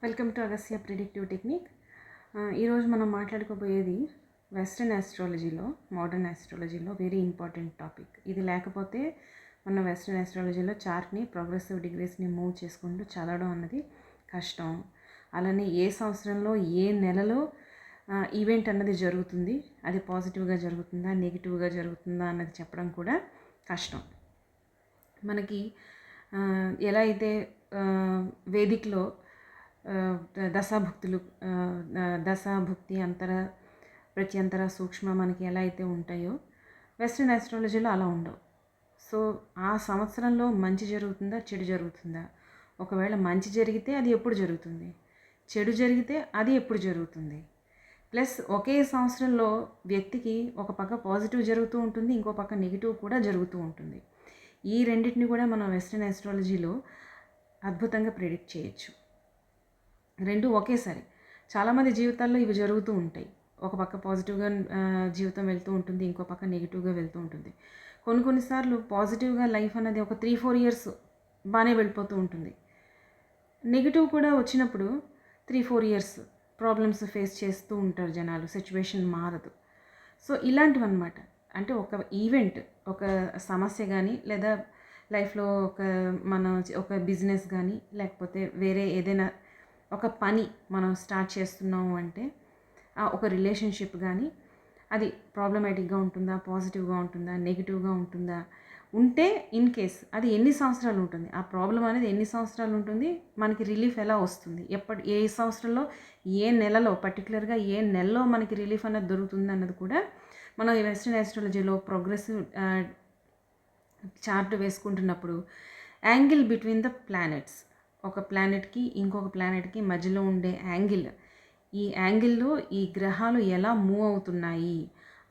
Welcome to Agasya predictive technique. ఈరోజు మనం మాట్లాడుకోబోయేది వెస్ట్రన్ ఆస్ట్రాలజీలో, మోడర్న్ ఆస్ట్రాలజీలో వెరీ ఇంపార్టెంట్ టాపిక్. ఇది లేకపోతే మన వెస్ట్రన్ ఆస్ట్రాలజీలో చార్ట్ని ప్రోగ్రెసివ్ డిగ్రీస్ని మూవ్ చేసుకుంటూ చదవడం అన్నది కష్టం. అలానే ఏ సంవత్సరంలో ఏ నెలలో ఈవెంట్ అన్నది జరుగుతుంది, అది పాజిటివ్గా జరుగుతుందా నెగిటివ్గా జరుగుతుందా అన్నది చెప్పడం కూడా కష్టం. మనకి ఎలా అయితే వేదిక్లో దశాభుక్తులు, దశాభుక్తి, అంతర, ప్రత్యంతర, సూక్ష్మ మనకి ఎలా అయితే ఉంటాయో వెస్ట్రన్ ఆస్ట్రాలజీలో అలా ఉండవు. సో ఆ సంవత్సరంలో మంచి జరుగుతుందా చెడు జరుగుతుందా, ఒకవేళ మంచి జరిగితే అది ఎప్పుడు జరుగుతుంది, చెడు జరిగితే అది ఎప్పుడు జరుగుతుంది, ప్లస్ ఒకే సంవత్సరంలో వ్యక్తికి ఒక పక్క పాజిటివ్ జరుగుతూ ఉంటుంది, ఇంకో పక్క నెగిటివ్ కూడా జరుగుతూ ఉంటుంది. ఈ రెండింటిని కూడా మనం వెస్ట్రన్ ఆస్ట్రాలజీలో అద్భుతంగా ప్రిడిక్ట్ చేయొచ్చు, రెండు ఒకేసారి. చాలామంది జీవితాల్లో ఇవి జరుగుతూ ఉంటాయి. ఒక పక్క పాజిటివ్గా జీవితం వెళ్తూ ఉంటుంది, ఇంకో పక్క నెగిటివ్గా వెళ్తూ ఉంటుంది. కొన్నిసార్లు పాజిటివ్గా లైఫ్ అనేది ఒక 3-4 ఇయర్స్ బాగానే వెళ్ళిపోతూ ఉంటుంది. నెగిటివ్ కూడా వచ్చినప్పుడు 3-4 ఇయర్స్ ప్రాబ్లమ్స్ ఫేస్ చేస్తూ ఉంటారు జనాలు, సిచ్యువేషన్ మారదు. సో ఇలాంటివన్నమాట. అంటే ఒక ఈవెంట్, ఒక సమస్య కానీ, లేదా లైఫ్లో ఒక బిజినెస్ కానీ, లేకపోతే వేరే ఏదైనా ఒక పని మనం స్టార్ట్ చేస్తున్నాము అంటే, ఒక రిలేషన్షిప్ కానీ, అది ప్రాబ్లమాటిక్గా ఉంటుందా, పాజిటివ్గా ఉంటుందా, నెగిటివ్గా ఉంటుందా, ఉంటే ఇన్ కేస్ అది ఎన్ని సంవత్సరాలు ఉంటుంది, ఆ ప్రాబ్లం అనేది ఎన్ని సంవత్సరాలు ఉంటుంది, మనకి రిలీఫ్ ఎలా వస్తుంది, ఏ సంవత్సరంలో ఏ నెలలో, పర్టికులర్గా ఏ నెలలో మనకి రిలీఫ్ అనేది దొరుకుతుంది అన్నది కూడా మనం ఈ వెస్ట్రన్ ఆస్ట్రాలజీలో ప్రోగ్రెసివ్ చార్ట్ వేసుకుంటున్నప్పుడు యాంగిల్ బిట్వీన్ ద ప్లానెట్స్, ఒక ప్లానెట్కి ఇంకొక ప్లానెట్కి మధ్యలో ఉండే యాంగిల్, ఈ యాంగిల్లో ఈ గ్రహాలు ఎలా మూవ్ అవుతున్నాయి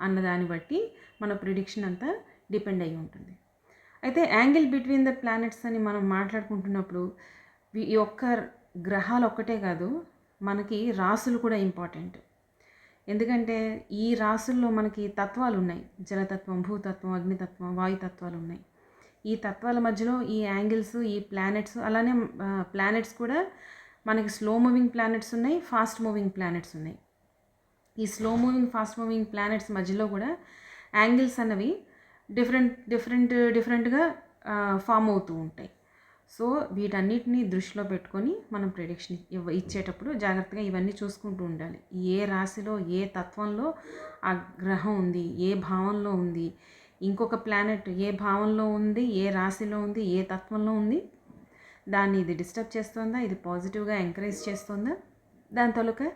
అన్నదాన్ని బట్టి మన ప్రిడిక్షన్ అంతా డిపెండ్ అయ్యి ఉంటుంది. అయితే యాంగిల్ బిట్వీన్ ద ప్లానెట్స్ అని మనం మాట్లాడుకుంటున్నప్పుడు ఈ ఒక్క గ్రహాలు ఒక్కటే కాదు, మనకి రాసులు కూడా ఇంపార్టెంట్. ఎందుకంటే ఈ రాసుల్లో మనకి తత్వాలు ఉన్నాయి, జలతత్వం, భూతత్వం, అగ్నితత్వం, వాయుతత్వాలు ఉన్నాయి. ఈ తత్వాల మధ్యలో ఈ యాంగిల్స్, ఈ ప్లానెట్స్, అలానే ప్లానెట్స్ కూడా మనకి స్లో మూవింగ్ ప్లానెట్స్ ఉన్నాయి, ఫాస్ట్ మూవింగ్ ప్లానెట్స్ ఉన్నాయి. ఈ slow moving, fast moving planets మధ్యలో కూడా యాంగిల్స్ అన్నవి డిఫరెంట్గా ఫామ్ అవుతూ ఉంటాయి. సో వీటన్నిటిని దృష్టిలో పెట్టుకొని మనం ప్రెడిక్షన్ ఇచ్చేటప్పుడు జాగ్రత్తగా ఇవన్నీ చూసుకుంటూ ఉండాలి. ఏ రాశిలో ఏ తత్వంలో ఆ గ్రహం ఉంది, ఏ భావంలో ఉంది, ఇంకొక ప్లానెట్ ఏ భావంలో ఉంది, ఏ రాశిలో ఉంది, ఏ తత్వంలో ఉంది, దాన్ని ఇది డిస్టర్బ్ చేస్తుందా, ఇది పాజిటివ్గా ఎంకరేజ్ చేస్తుందా, దాని తాలూకా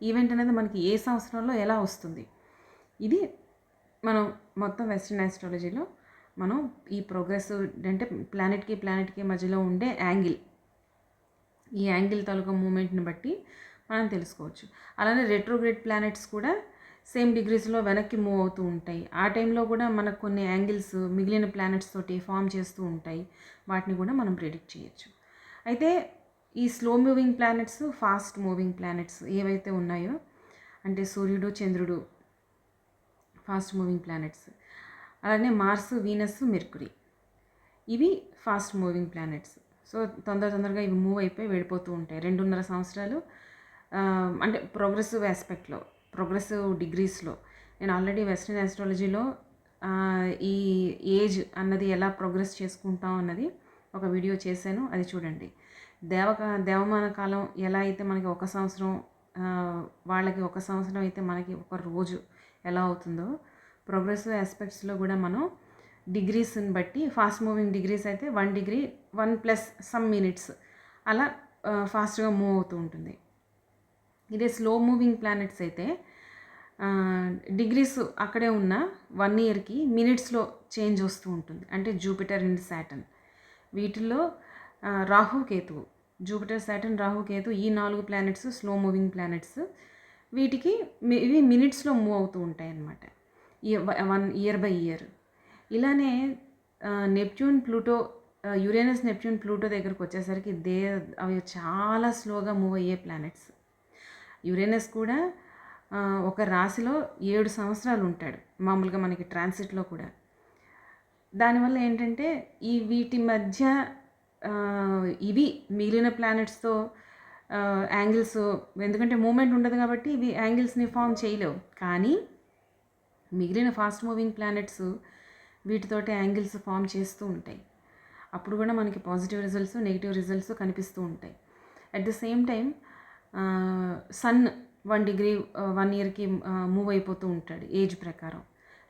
ఈవెంట్ అనేది మనకి ఏ సంవత్సరంలో ఎలా వస్తుంది, ఇది మనం మొత్తం వెస్ట్రన్ ఆస్ట్రాలజీలో మనం ఈ ప్రోగ్రెసివ్ అంటే ప్లానెట్కి మధ్యలో ఉండే యాంగిల్, ఈ యాంగిల్ తాలూకా మూమెంట్ని బట్టి మనం తెలుసుకోవచ్చు. అలానే రెట్రోగ్రేడ్ ప్లానెట్స్ కూడా సేమ్ డిగ్రీస్లో వెనక్కి మూవ్ అవుతూ ఉంటాయి. ఆ టైంలో కూడా మనకు కొన్ని యాంగిల్స్ మిగిలిన ప్లానెట్స్ తోటి ఫామ్ చేస్తూ ఉంటాయి, వాటిని కూడా మనం ప్రిడిక్ట్ చేయొచ్చు. అయితే ఈ slow moving planets, fast moving planets ఏవైతే ఉన్నాయో, అంటే సూర్యుడు, చంద్రుడు ఫాస్ట్ మూవింగ్ ప్లానెట్స్, అలానే మార్స్, వీనస్, మెర్కురీ, ఇవి ఫాస్ట్ మూవింగ్ ప్లానెట్స్. సో తొందరగా ఇవి మూవ్ అయిపోయి వెళ్ళిపోతూ ఉంటాయి. 2.5 సంవత్సరాలు అంటే ప్రోగ్రెసివ్ ఆస్పెక్ట్లో, ప్రోగ్రెసివ్ డిగ్రీస్లో. నేను ఆల్రెడీ వెస్ట్రన్ ఆస్ట్రాలజీలో ఈ ఏజ్ అన్నది ఎలా ప్రోగ్రెస్ చేసుకుంటాం అన్నది ఒక వీడియో చేశాను, అది చూడండి. దేవమాన కాలం ఎలా అయితే మనకి ఒక సంవత్సరం, వాళ్ళకి ఒక సంవత్సరం అయితే మనకి ఒక రోజు ఎలా అవుతుందో, ప్రోగ్రెసివ్ ఆస్పెక్ట్స్లో కూడా మనం డిగ్రీస్ని బట్టి, ఫాస్ట్ మూవింగ్ డిగ్రీస్ అయితే 1 డిగ్రీ 1+ సమ్ మినిట్స్ అలా ఫాస్ట్గా మూవ్ అవుతూ ఉంటుంది. ఇదే స్లో మూవింగ్ ప్లానెట్స్ అయితే డిగ్రీస్ అక్కడే ఉన్న 1 ఇయర్కి మినిట్స్లో చేంజ్ వస్తూ ఉంటుంది. అంటే జూపిటర్ అండ్ సాటర్న్, వీటిల్లో రాహు, కేతువు, జూపిటర్, సాటర్న్, రాహు, కేతు, ఈ 4 ప్లానెట్స్ స్లో మూవింగ్ ప్లానెట్స్. వీటికి ఇవి మినిట్స్లో మూవ్ అవుతూ ఉంటాయి అన్నమాట, 1 ఇయర్ బై ఇయర్. ఇలానే Neptune, Pluto, Uranus, Neptune, Pluto దగ్గరకు వచ్చేసరికి అవి చాలా స్లోగా మూవ్ అయ్యే ప్లానెట్స్. యురేనస్ కూడా ఒక రాశిలో 7 సంవత్సరాలు ఉంటాడు మామూలుగా మనకి ట్రాన్సిట్లో కూడా. దానివల్ల ఏంటంటే వీటి మధ్య ఇవి మిగిలిన ప్లానెట్స్తో యాంగిల్స్, ఎందుకంటే మూమెంట్ ఉండదు కాబట్టి ఇవి యాంగిల్స్ని ఫామ్ చేయలేవు. కానీ మిగిలిన ఫాస్ట్ మూవింగ్ ప్లానెట్స్ వీటితోటి యాంగిల్స్ ఫామ్ చేస్తూ ఉంటాయి. అప్పుడు కూడా మనకి పాజిటివ్ రిజల్ట్స్, నెగిటివ్ రిజల్ట్స్ కనిపిస్తూ ఉంటాయి. At the same time sun 1 degree 1 ఇయర్కి మూవ్ అయిపోతూ ఉంటాడు ఏజ్ ప్రకారం.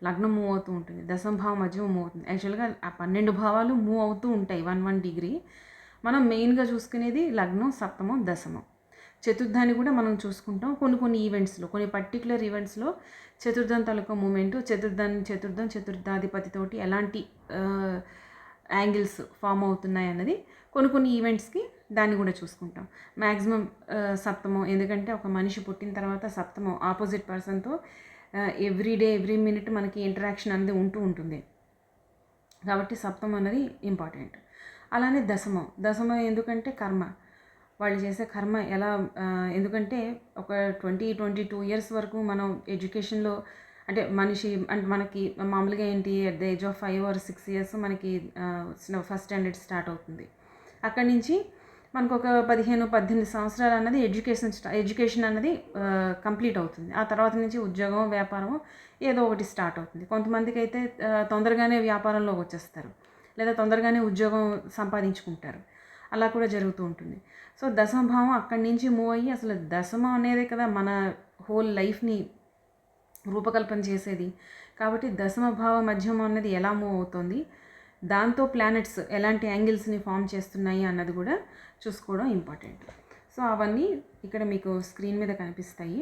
లగ్నం మూవ్ అవుతూ ఉంటుంది, దశమభావం మధ్య మూవ్ అవుతుంది. యాక్చువల్గా ఆ 12 భావాలు మూవ్ అవుతూ ఉంటాయి 1 డిగ్రీ. మనం మెయిన్గా చూసుకునేది లగ్నం, సప్తమం, దశమం. చతుర్థాన్ని కూడా మనం చూసుకుంటాం కొన్ని ఈవెంట్స్లో, కొన్ని పర్టికులర్ ఈవెంట్స్లో చతుర్థం తాలూకా మూమెంటు, చతుర్థాధిపతితోటి ఎలాంటి యాంగిల్స్ ఫామ్ అవుతున్నాయి అన్నది కొన్ని ఈవెంట్స్కి దాన్ని కూడా చూసుకుంటాం. మ్యాక్సిమం సప్తమం, ఎందుకంటే ఒక మనిషి పుట్టిన తర్వాత సప్తమం ఆపోజిట్ పర్సన్తో ఎవ్రీ డే ఎవ్రీ మినిట్ మనకి ఇంటరాక్షన్ అనేది ఉంటుంది. కాబట్టి సప్తమం అనేది ఇంపార్టెంట్. అలానే దశమం ఎందుకంటే కర్మ, వాళ్ళు చేసే కర్మ ఎలా, ఎందుకంటే ఒక 22 ఇయర్స్ వరకు మనం ఎడ్యుకేషన్లో, అంటే మనకి మామూలుగా ఏంటి at the age of 5 or 6 years మనకి ఫస్ట్ స్టాండర్డ్ స్టార్ట్ అవుతుంది. అక్కడి నుంచి మనకు ఒక 15-18 సంవత్సరాలు అన్నది ఎడ్యుకేషన్ అన్నది కంప్లీట్ అవుతుంది. ఆ తర్వాత నుంచి ఉద్యోగం, వ్యాపారం ఏదో ఒకటి స్టార్ట్ అవుతుంది. కొంతమందికి అయితే తొందరగానే వ్యాపారంలోకి వచ్చేస్తారు, లేదా తొందరగానే ఉద్యోగం సంపాదించుకుంటారు. అలా కూడా జరుగుతూ ఉంటుంది. సో దశమభావం అక్కడి నుంచి మూవ్ అయ్యి, అసలు దశమం అనేదే కదా మన హోల్ లైఫ్ని రూపకల్పన చేసేది. కాబట్టి దశమభావ మధ్యమం అన్నది ఎలా మూవ్ అవుతుంది, దాంతో ప్లానెట్స్ ఎలాంటి యాంగిల్స్ని ఫామ్ చేస్తున్నాయి అన్నది కూడా చూసుకోవడం ఇంపార్టెంట్. సో అవన్నీ ఇక్కడ మీకు స్క్రీన్ మీద కనిపిస్తాయి.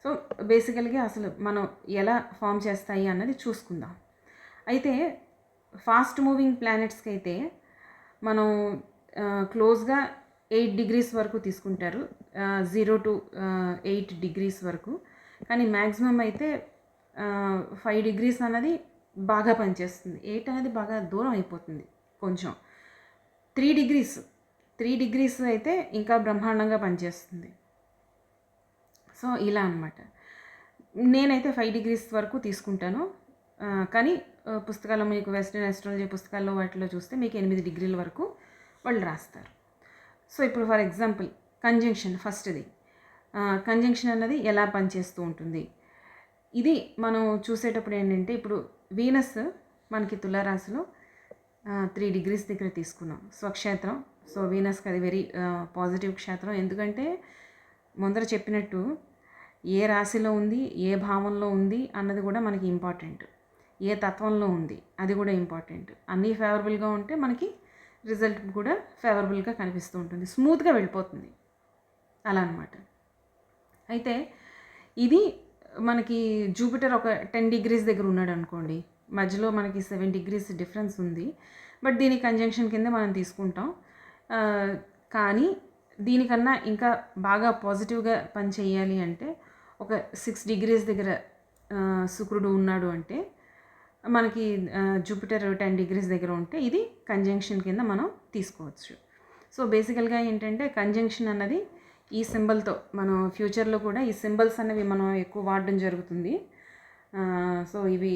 సో బేసికల్గా అసలు మనం ఎలా ఫామ్ చేస్తాయి అన్నది చూసుకుందాం. అయితే ఫాస్ట్ మూవింగ్ ప్లానెట్స్కి అయితే మనం క్లోజ్గా 8 degrees వరకు తీసుకుంటారు, 0 to 8 degrees వరకు. కానీ మ్యాక్సిమం అయితే 5 degrees అన్నది బాగా పనిచేస్తుంది. 8 అనేది బాగా దూరం అయిపోతుంది కొంచెం. 3 degrees అయితే ఇంకా బ్రహ్మాండంగా పనిచేస్తుంది. సో ఇలా అన్నమాట. నేనైతే 5 degrees వరకు తీసుకుంటాను. కానీ పుస్తకాల్లో మీకు వెస్టర్న్ ఆస్ట్రాలజీ పుస్తకాల్లో వాటిలో చూస్తే మీకు 8 degrees వరకు వాళ్ళు రాస్తారు. సో ఇప్పుడు ఫర్ ఎగ్జాంపుల్ కంజంక్షన్, ఫస్ట్ది కంజంక్షన్ అన్నది ఎలా పనిచేస్తూ ఉంటుంది, ఇది మనం చూసేటప్పుడు ఏంటంటే, ఇప్పుడు వీనస్ మనకి తులారాశిలో 3 degrees దగ్గర తీసుకున్నాం, స్వక్షేత్రం. సో వీనస్కి అది వెరీ పాజిటివ్ క్షేత్రం. ఎందుకంటే ముందర చెప్పినట్టు ఏ రాశిలో ఉంది, ఏ భావంలో ఉంది అన్నది కూడా మనకి ఇంపార్టెంట్. ఏ తత్వంలో ఉంది అది కూడా ఇంపార్టెంట్. అన్నీ ఫేవరబుల్గా ఉంటే మనకి రిజల్ట్ కూడా ఫేవరబుల్గా కనిపిస్తూ ఉంటుంది, స్మూత్గా వెళ్ళిపోతుంది అలా అన్నమాట. అయితే ఇది మనకి జూపిటర్ ఒక 10 degrees దగ్గర ఉన్నాడు అనుకోండి, మధ్యలో మనకి 7 degrees డిఫరెన్స్ ఉంది. బట్ దీని కంజంక్షన్ కింద మనం తీసుకుంటాం. కానీ దీనికన్నా ఇంకా బాగా పాజిటివ్గా పని చేయాలి అంటే ఒక 6 degrees దగ్గర శుక్రుడు ఉన్నాడు అంటే మనకి జూపిటర్ 10 degrees దగ్గర ఉంటే ఇది కంజంక్షన్ కింద మనం తీసుకోవచ్చు. సో బేసికల్గా ఏంటంటే కంజంక్షన్ అన్నది ఈ సింబల్తో మనం ఫ్యూచర్లో కూడా ఈ సింబల్స్ అనేవి మనం ఎక్కువ వాడడం జరుగుతుంది. సో ఇవి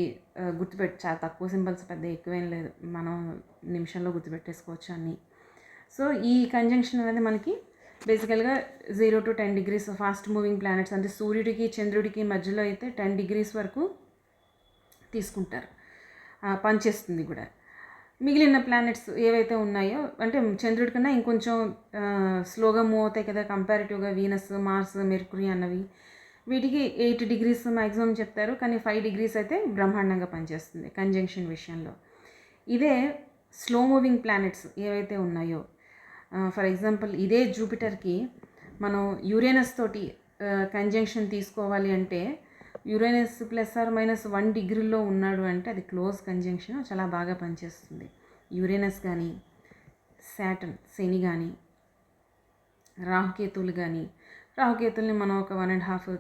చాలా తక్కువ సింబల్స్, పెద్ద ఎక్కువేం లేదు, మనం నిమిషంలో గుర్తుపెట్టేసుకోవచ్చు అన్నీ. సో ఈ కంజంక్షన్ అనేది మనకి బేసికల్గా 0 to 10 degrees fast moving planets, అంటే సూర్యుడికి చంద్రుడికి మధ్యలో అయితే 10 degrees వరకు తీసుకుంటారు, పనిచేస్తుంది కూడా. మిగిలిన ప్లానెట్స్ ఏవైతే ఉన్నాయో, అంటే చంద్రుడి కన్నా ఇంకొంచెం స్లోగా మూవ్ అవుతాయి కదా కంపారిటివ్గా, వీనస్, మార్స్, మెర్కురీ అన్నవి, వీటికి 8 degrees మ్యాక్సిమం చెప్తారు. కానీ 5 degrees అయితే బ్రహ్మాండంగా పనిచేస్తుంది కంజంక్షన్ విషయంలో. ఇదే స్లో మూవింగ్ ప్లానెట్స్ ఏవైతే ఉన్నాయో, ఫర్ ఎగ్జాంపుల్ ఇదే జూపిటర్కి మనం యురేనస్ తోటి కంజంక్షన్ తీసుకోవాలి అంటే, యురేనస్ +or-1 degreeలో ఉన్నాడు అంటే అది క్లోజ్ కంజంక్షన్, చాలా బాగా పనిచేస్తుంది. యురేనస్ కానీ, శాటర్న్ శని కానీ, రాహుకేతువులు కానీ, రాహుకేతుల్ని మనం ఒక 1.5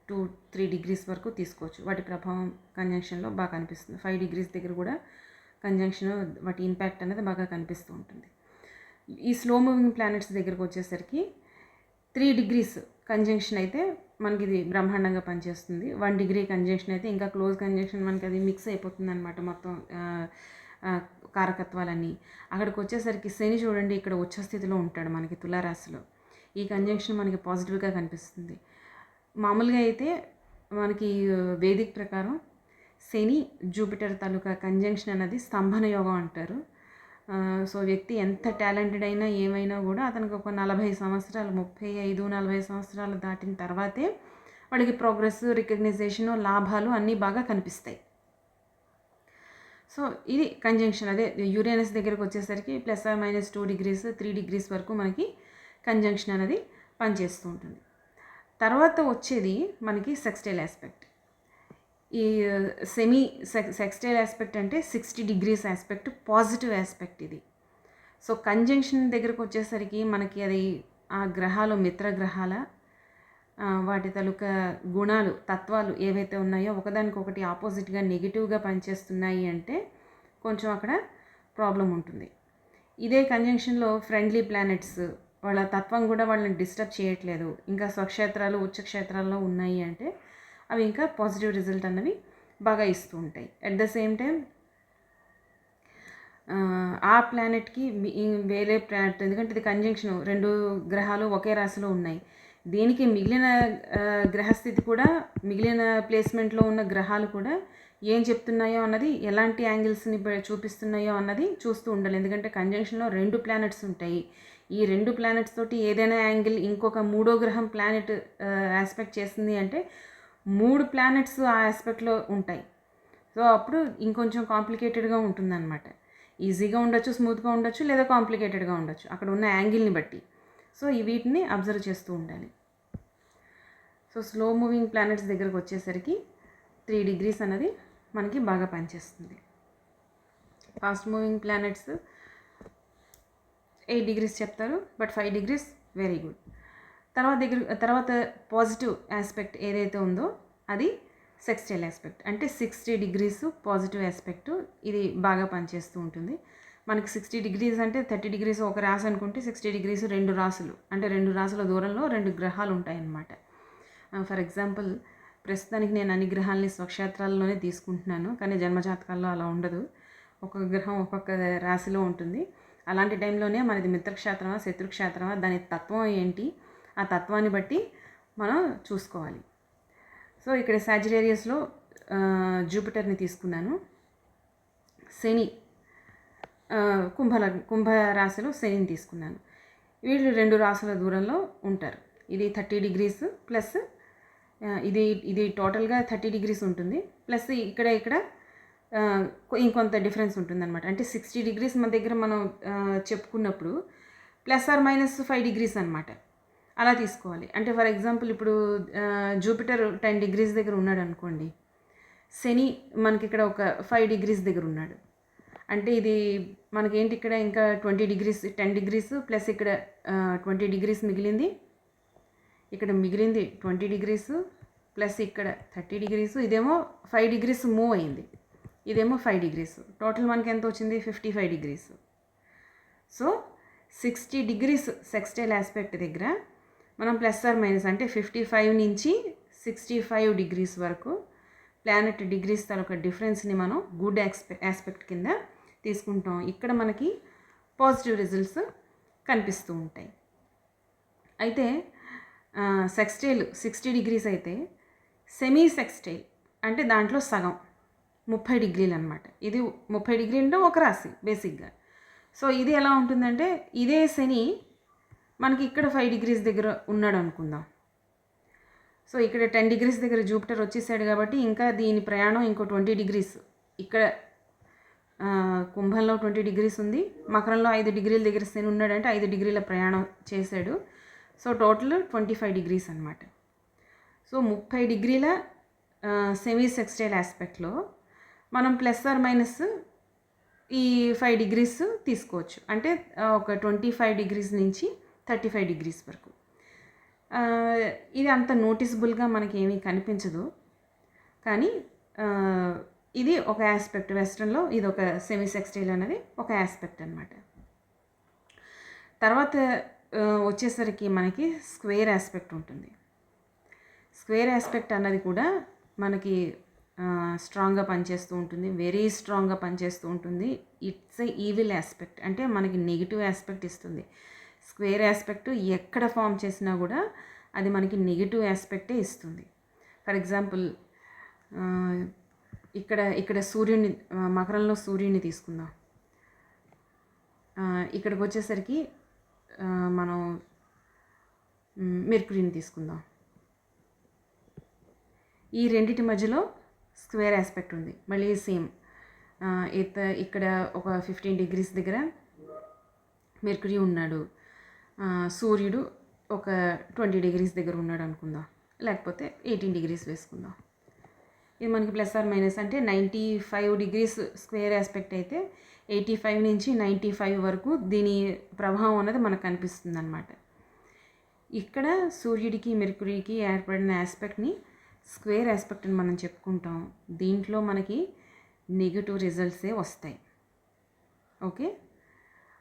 to 3 degrees వరకు తీసుకోవచ్చు. వాటి ప్రభావం కంజంక్షన్లో బాగా కనిపిస్తుంది. 5 degrees దగ్గర కూడా కంజంక్షన్, వాటి ఇంపాక్ట్ అనేది బాగా కనిపిస్తూ ఉంటుంది. ఈ స్లో మూవింగ్ ప్లానెట్స్ దగ్గరకు వచ్చేసరికి 3 degrees కంజంక్షన్ అయితే మనకి ఇది బ్రహ్మాండంగా పనిచేస్తుంది. 1 degree కంజంక్షన్ అయితే ఇంకా క్లోజ్ కంజంక్షన్, మనకి అది మిక్స్ అయిపోతుంది అనమాట మొత్తం కారకత్వాలన్నీ. అక్కడికి వచ్చేసరికి శని చూడండి ఇక్కడ ఉచ్చ స్థితిలో ఉంటాడు మనకి తులారాశిలో. ఈ కంజంక్షన్ మనకి పాజిటివ్గా కనిపిస్తుంది. మామూలుగా అయితే మనకి వేదిక్ ప్రకారం శని జూపిటర్ తాలూకా కంజంక్షన్ అనేది స్తంభన యోగం అంటారు. సో వ్యక్తి ఎంత టాలెంటెడ్ అయినా ఏమైనా కూడా అతనికి ఒక 40 సంవత్సరాలు 35-40 సంవత్సరాలు దాటిన తర్వాతే వాడికి ప్రోగ్రెస్, రికగ్నైజేషను, లాభాలు అన్నీ బాగా కనిపిస్తాయి. సో ఇది కంజంక్షన్. అదే యురేనస్ దగ్గరకు వచ్చేసరికి +-2 డిగ్రీస్ 3 డిగ్రీస్ వరకు మనకి కంజంక్షన్ అనేది పనిచేస్తూ ఉంటుంది. తర్వాత వచ్చేది మనకి సెక్స్టైల్ ఆస్పెక్ట్. ఈ సెమీ సెక్స్టైల్ ఆస్పెక్ట్ అంటే 60 డిగ్రీస్ ఆస్పెక్ట్, పాజిటివ్ ఆస్పెక్ట్ ఇది. సో కంజంక్షన్ దగ్గరకు వచ్చేసరికి మనకి అది ఆ గ్రహాలు మిత్రగ్రహాల వాటి తాలూకా గుణాలు, తత్వాలు ఏవైతే ఉన్నాయో ఒకదానికొకటి ఆపోజిట్గా నెగిటివ్గా పనిచేస్తున్నాయి అంటే కొంచెం అక్కడ ప్రాబ్లం ఉంటుంది. ఇదే కంజంక్షన్లో ఫ్రెండ్లీ ప్లానెట్స్ వాళ్ళ తత్వం కూడా వాళ్ళని డిస్టర్బ్ చేయట్లేదు, ఇంకా స్వక్షేత్రాలు ఉచ్చక్షేత్రాల్లో ఉన్నాయి అంటే అవి ఇంకా పాజిటివ్ రిజల్ట్ అన్నవి బాగా ఇస్తూ ఉంటాయి. అట్ ద సేమ్ టైం ఆ ప్లానెట్కి వేరే ప్లానెట్, ఎందుకంటే ఇది కంజంక్షన్ 2 గ్రహాలు ఒకే రాశిలో ఉన్నాయి, దీనికి మిగిలిన గ్రహస్థితి కూడా మిగిలిన ప్లేస్మెంట్లో ఉన్న గ్రహాలు కూడా ఏం చెప్తున్నాయో అన్నది, ఎలాంటి యాంగిల్స్ని చూపిస్తున్నాయో అన్నది చూస్తూ ఉండాలి. ఎందుకంటే కంజంక్షన్లో 2 ప్లానెట్స్ ఉంటాయి. ఈ 2 ప్లానెట్స్ తోటి ఏదైనా యాంగిల్ ఇంకొక 3వ గ్రహం ప్లానెట్ ఆస్పెక్ట్ చేసింది అంటే 3 ప్లానెట్స్ ఆ ఆస్పెక్ట్లో ఉంటాయి. సో అప్పుడు ఇంకొంచెం కాంప్లికేటెడ్గా ఉంటుందన్నమాట. ఈజీగా ఉండొచ్చు, స్మూత్గా ఉండొచ్చు, లేదా కాంప్లికేటెడ్గా ఉండొచ్చు అక్కడ ఉన్న యాంగిల్ని బట్టి. సో వీటిని అబ్జర్వ్ చేస్తూ ఉండాలి. సో స్లో మూవింగ్ ప్లానెట్స్ దగ్గరకు వచ్చేసరికి 3 డిగ్రీస్ అనేది మనకి బాగా పనిచేస్తుంది. ఫాస్ట్ మూవింగ్ ప్లానెట్స్ 8 డిగ్రీస్ చెప్తారు, బట్ 5 డిగ్రీస్ వెరీ గుడ్. తర్వాత పాజిటివ్ ఆస్పెక్ట్ ఏదైతే ఉందో అది సెక్స్టైల్ ఆస్పెక్ట్, అంటే 60 డిగ్రీస్ పాజిటివ్ ఆస్పెక్ట్. ఇది బాగా పనిచేస్తూ ఉంటుంది. మనకి 60 డిగ్రీస్ అంటే 30 డిగ్రీస్ ఒక రాశి అనుకుంటే 60 డిగ్రీస్ 2 రాశులు, అంటే 2 రాశుల దూరంలో 2 గ్రహాలు ఉంటాయన్నమాట. ఫర్ ఎగ్జాంపుల్ ప్రస్తుతానికి నేను అన్ని గ్రహాలని స్వక్షేత్రాల్లోనే తీసుకుంటున్నాను, కానీ జన్మజాతకాల్లో అలా ఉండదు. ఒక్కొక్క గ్రహం ఒక్కొక్క రాశిలో ఉంటుంది. అలాంటి టైంలోనే మనది మిత్రక్షేత్రమా శత్రుక్షేత్రమా, దాని తత్వం ఏంటి, ఆ తత్వాన్ని బట్టి మనం చూసుకోవాలి. సో ఇక్కడ సాజిటేరియస్లో జూపిటర్ని తీసుకున్నాను, శని కుంభ రాశిలో శనిని తీసుకున్నాను. వీళ్ళు 2 రాశుల దూరంలో ఉంటారు. ఇది 30 డిగ్రీస్ ప్లస్ ఇది టోటల్గా 30 డిగ్రీస్ ఉంటుంది, ప్లస్ ఇక్కడ ఇంకొంత డిఫరెన్స్ ఉంటుందన్నమాట. అంటే 60 డిగ్రీస్ మన దగ్గర మనం చెప్పుకున్నప్పుడు +-5 డిగ్రీస్ అనమాట, అలా తీసుకోవాలి. అంటే ఫర్ ఎగ్జాంపుల్ ఇప్పుడు జూపిటర్ 10 డిగ్రీస్ దగ్గర ఉన్నాడు అనుకోండి, శని మనకి ఇక్కడ ఒక 5 డిగ్రీస్ దగ్గర ఉన్నాడు. అంటే ఇది మనకేంటి ఇక్కడ ఇంకా 20 డిగ్రీస్ 10 డిగ్రీస్ ప్లస్ ఇక్కడ 20 డిగ్రీస్ మిగిలింది, ఇక్కడ మిగిలింది 20 డిగ్రీస్ ప్లస్ ఇక్కడ 30 డిగ్రీస్, ఇదేమో 5 డిగ్రీస్ మూవ్ అయింది, ఇదేమో 5 డిగ్రీస్, టోటల్ మనకి ఎంత వచ్చింది 55 degrees. So 60 degrees sextile aspect దగ్గర మనం +-, అంటే 55 నుంచి 65 డిగ్రీస్ వరకు ప్లానెట్ డిగ్రీస్ తాలూకా డిఫరెన్స్ని మనం గుడ్ ఆస్పెక్ట్ కింద తీసుకుంటాం. ఇక్కడ మనకి పాజిటివ్ రిజల్ట్స్ కనిపిస్తూ ఉంటాయి. అయితే సెక్స్టైల్ 60 డిగ్రీస్ అయితే సెమీ సెక్స్టైల్ అంటే దాంట్లో సగం 30 డిగ్రీలు అనమాట. ఇది 30 డిగ్రీలు అంటే ఒక రాశి బేసిక్గా. సో ఇది ఎలా ఉంటుందంటే ఇదే శని మనకి ఇక్కడ 5 డిగ్రీస్ దగ్గర ఉన్నాడు అనుకుందాం. సో ఇక్కడ 10 డిగ్రీస్ దగ్గర జూపిటర్ వచ్చేసాడు కాబట్టి ఇంకా దీని ప్రయాణం ఇంకో 20 డిగ్రీస్, ఇక్కడ కుంభంలో 20 డిగ్రీస్ ఉంది, మకరంలో 5 డిగ్రీల దగ్గర శని ఉన్నాడంటే 5 డిగ్రీల ప్రయాణం చేశాడు. సో టోటల్ 25 డిగ్రీస్ అనమాట. సో 30 డిగ్రీల సెమీ సెక్స్టైల్ ఆస్పెక్ట్లో మనం +-, ఈ 5 డిగ్రీస్ తీసుకోవచ్చు. అంటే ఒక 25 డిగ్రీస్ నుంచి 35 డిగ్రీస్ వరకు. ఇది అంత నోటిసబుల్గా మనకి ఏమీ కనిపించదు, కానీ ఇది ఒక ఆస్పెక్ట్. వెస్ట్రన్లో ఇది ఒక సెమీ సెక్స్టైల్ అనేది ఒక ఆస్పెక్ట్ అనమాట. తర్వాత వచ్చేసరికి మనకి స్క్వేర్ ఆస్పెక్ట్ ఉంటుంది. స్క్వేర్ ఆస్పెక్ట్ అన్నది కూడా మనకి స్ట్రాంగ్గా పనిచేస్తూ ఉంటుంది, వెరీ స్ట్రాంగ్గా పనిచేస్తూ ఉంటుంది. ఇట్స్ ఏ ఈవిల్ ఆస్పెక్ట్, అంటే మనకి నెగిటివ్ ఆస్పెక్ట్ ఇస్తుంది. స్క్వేర్ ఆస్పెక్ట్ ఎక్కడ ఫామ్ చేసినా కూడా అది మనకి నెగిటివ్ ఆస్పెక్టే ఇస్తుంది. ఫర్ ఎగ్జాంపుల్ ఇక్కడ సూర్యుని, మకరంలో సూర్యుని తీసుకుందాం. ఇక్కడికి వచ్చేసరికి మనం మెర్క్యూరీని తీసుకుందాం. ఈ రెండిటి మధ్యలో స్క్వేర్ ఆస్పెక్ట్ ఉంది. మళ్ళీ సేమ్ ఇక్కడ ఒక 15 degrees దగ్గర మెర్క్యూరీ ఉన్నాడు, సూర్యుడు ఒక 20 degrees దగ్గర ఉన్నాడు అనుకుందాం, లేకపోతే 18 degrees వేసుకుందాం. ఇది మనకి ప్లస్ ఆర్ మైనస్ అంటే 95 degrees స్క్వేర్ ఆస్పెక్ట్ అయితే 85 నుంచి 95 వరకు దీని ప్రభావం అన్నది మనకు కనిపిస్తుంది అన్నమాట. ఇక్కడ సూర్యుడికి మెర్క్యూరీకి ఏర్పడిన ఆస్పెక్ట్ని స్క్వేర్ ఆస్పెక్ట్ అని మనం చెప్పుకుంటాం. దీంట్లో మనకి నెగిటివ్ రిజల్ట్సే వస్తాయి. ఓకే,